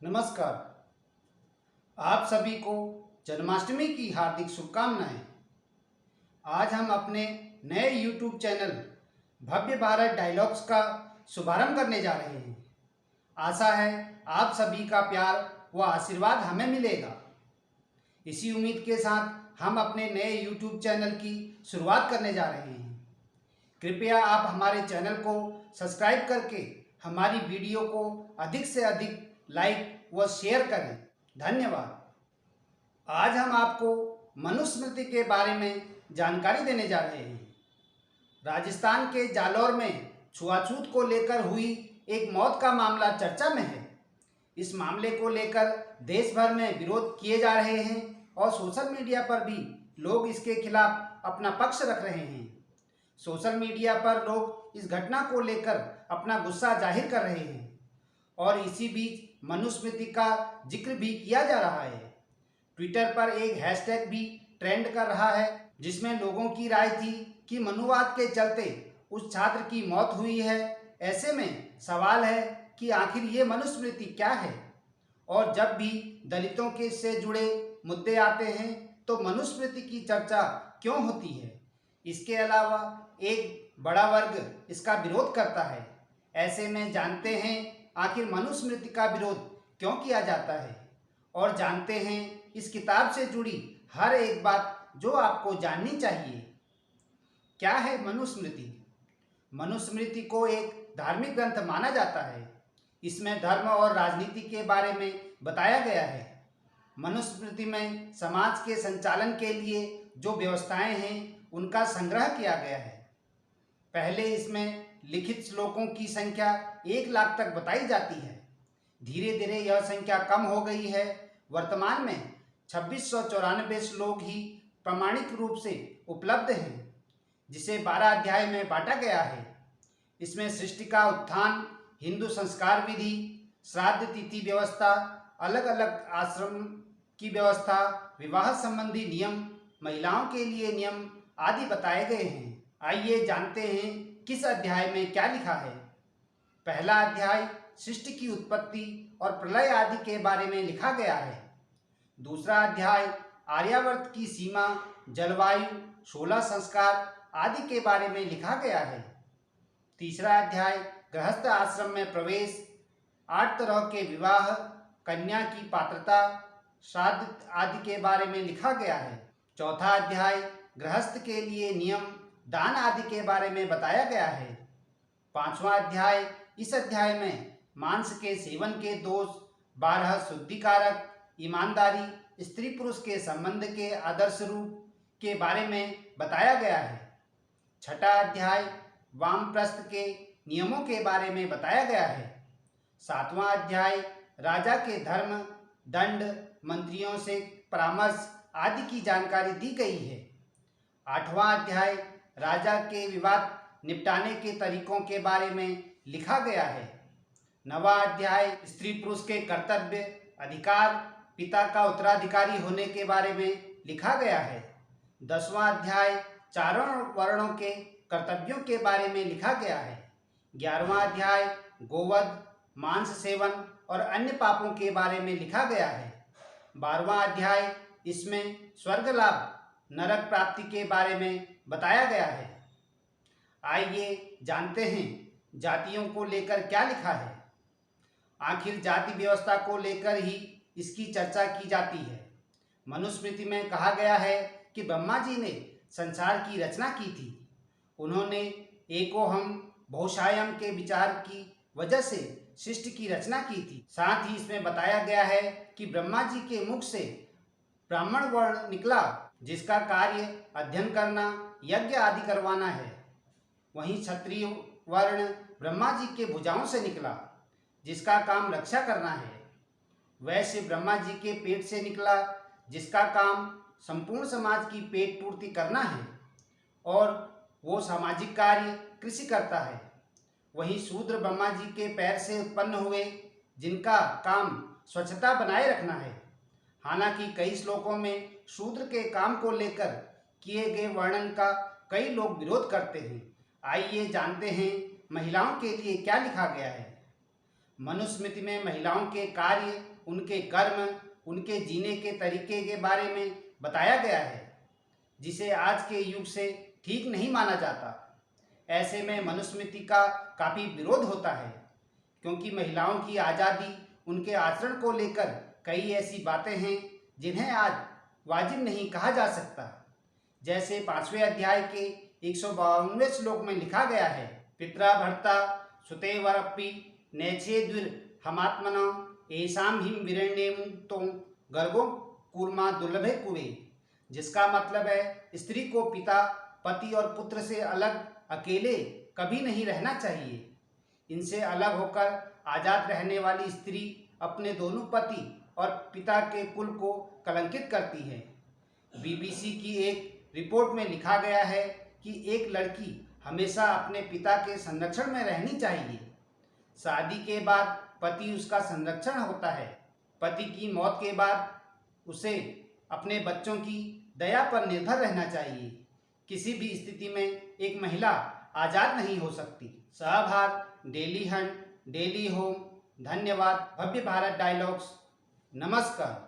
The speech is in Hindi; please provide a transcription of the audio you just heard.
नमस्कार। आप सभी को जन्माष्टमी की हार्दिक शुभकामनाएं। आज हम अपने नए YouTube चैनल भव्य भारत डायलॉग्स का शुभारंभ करने जा रहे हैं। आशा है आप सभी का प्यार व आशीर्वाद हमें मिलेगा। इसी उम्मीद के साथ हम अपने नए YouTube चैनल की शुरुआत करने जा रहे हैं। कृपया आप हमारे चैनल को सब्सक्राइब करके हमारी वीडियो को अधिक से अधिक लाइक व शेयर करें। धन्यवाद। आज हम आपको मनुस्मृति के बारे में जानकारी देने जा रहे हैं। राजस्थान के जालौर में छुआछूत को लेकर हुई एक मौत का मामला चर्चा में है। इस मामले को लेकर देश भर में विरोध किए जा रहे हैं और सोशल मीडिया पर भी लोग इसके खिलाफ अपना पक्ष रख रहे हैं। सोशल मीडिया पर लोग इस घटना को लेकर अपना गुस्सा जाहिर कर रहे हैं और इसी बीच मनुस्मृति का जिक्र भी किया जा रहा है। ट्विटर पर एक हैशटैग भी ट्रेंड कर रहा है जिसमें लोगों की राय थी कि मनुवाद के चलते उस छात्र की मौत हुई है। ऐसे में सवाल है कि आखिर ये मनुस्मृति क्या है, और जब भी दलितों के से जुड़े मुद्दे आते हैं तो मनुस्मृति की चर्चा क्यों होती है। इसके अलावा एक बड़ा वर्ग इसका विरोध करता है। ऐसे में जानते हैं आखिर मनुस्मृति का विरोध क्यों किया जाता है और जानते हैं इस किताब से जुड़ी हर एक बात जो आपको जाननी चाहिए। क्या है मनुस्मृति? मनुस्मृति को एक धार्मिक ग्रंथ माना जाता है। इसमें धर्म और राजनीति के बारे में बताया गया है। मनुस्मृति में समाज के संचालन के लिए जो व्यवस्थाएं हैं उनका संग्रह किया गया है। पहले इसमें लिखित श्लोकों की संख्या 1 लाख तक बताई जाती है। धीरे धीरे यह संख्या कम हो गई है। वर्तमान में 2694 श्लोक ही प्रमाणिक रूप से उपलब्ध हैं, जिसे 12 अध्याय में बांटा गया है। इसमें सृष्टि का उत्थान, हिंदू संस्कार विधि, श्राद्ध तिथि व्यवस्था, अलग अलग आश्रम की व्यवस्था, विवाह संबंधी नियम, महिलाओं के लिए नियम आदि बताए गए हैं। आइए जानते हैं किस अध्याय में क्या लिखा है। पहला अध्याय सृष्टि की उत्पत्ति और प्रलय आदि के बारे में लिखा गया है। दूसरा अध्याय आर्यावर्त की सीमा, जलवायु, 16 संस्कार आदि के बारे में लिखा गया है। तीसरा अध्याय गृहस्थ आश्रम में प्रवेश, 8 तरह के विवाह, कन्या की पात्रता, श्राद्ध आदि के बारे में लिखा गया है। चौथा अध्याय गृहस्थ के लिए नियम, दान आदि के बारे में बताया गया है। पांचवा अध्याय, इस अध्याय में मांस के सेवन के दोष, 12 शुद्धिकारक, ईमानदारी, स्त्री पुरुष के संबंध के आदर्श रूप के बारे में बताया गया है। छठा अध्याय वामप्रस्थ के नियमों के बारे में बताया गया है। सातवां अध्याय राजा के धर्म, दंड, मंत्रियों से परामर्श आदि की जानकारी दी गई है। आठवां अध्याय राजा के विवाद निपटाने के तरीकों के बारे में लिखा गया है। नवा अध्याय स्त्री पुरुष के कर्तव्य, अधिकार, पिता का उत्तराधिकारी होने के बारे में लिखा गया है। 10वां अध्याय चारों वर्णों के कर्तव्यों के बारे में लिखा गया है। 11वां अध्याय गोवध, मांस सेवन और अन्य पापों के बारे में लिखा गया है। 12वां अध्याय इसमें स्वर्ग लाभ, नरक प्राप्ति के बारे में बताया गया है। आइए जानते हैं जातियों को लेकर क्या लिखा है। आखिर जाति व्यवस्था को लेकर ही इसकी चर्चा की जाती है। मनुस्मृति में कहा गया है कि ब्रह्मा जी ने संसार की रचना की थी। उन्होंने एकोहम बहुशायम के विचार की वजह से सृष्टि की रचना की थी। साथ ही इसमें बताया गया है कि ब्रह्मा जी के मुख से ब्राह्मण वर्ण निकला, जिसका कार्य अध्ययन करना, यज्ञ आदि करवाना है। वहीं क्षत्रिय वर्ण ब्रह्मा जी के भुजाओं से निकला, जिसका काम रक्षा करना है। वैश्य ब्रह्मा जी के पेट से निकला, जिसका काम संपूर्ण समाज की पेट पूर्ति करना है और वो सामाजिक कार्य कृषि करता है। वहीं शूद्र ब्रह्मा जी के पैर से उत्पन्न हुए, जिनका काम स्वच्छता बनाए रखना है। हालांकि कई श्लोकों में शूद्र के काम को लेकर किए गए वर्णन का कई लोग विरोध करते हैं। आइए जानते हैं महिलाओं के लिए क्या लिखा गया है। मनुस्मृति में महिलाओं के कार्य, उनके कर्म, उनके जीने के तरीके के बारे में बताया गया है, जिसे आज के युग से ठीक नहीं माना जाता। ऐसे में मनुस्मृति का काफ़ी विरोध होता है, क्योंकि महिलाओं की आज़ादी, उनके आचरण को लेकर कई ऐसी बातें हैं जिन्हें आज वाजिब नहीं कहा जा सकता। जैसे 5वें अध्याय के 152वें श्लोक में लिखा गया है, पित्रा भर्ता सुतेवरप्पि नैच्छेद्विर हमात्मना एसाम हिम विरण्येम तो गर्गो कूर्मा दुर्लभे कुवे। जिसका मतलब है, स्त्री को पिता, पति और पुत्र से अलग अकेले कभी नहीं रहना चाहिए। इनसे अलग होकर आज़ाद रहने वाली स्त्री अपने दोनों पति और पिता के कुल को कलंकित करती है। बीबीसी की एक रिपोर्ट में लिखा गया है कि एक लड़की हमेशा अपने पिता के संरक्षण में रहनी चाहिए। शादी के बाद पति उसका संरक्षण होता है। पति की मौत के बाद उसे अपने बच्चों की दया पर निर्भर रहना चाहिए। किसी भी स्थिति में एक महिला आज़ाद नहीं हो सकती। सहभाग डेली हंट, डेली होम। धन्यवाद। भव्य भारत डायलॉग्स। नमस्कार।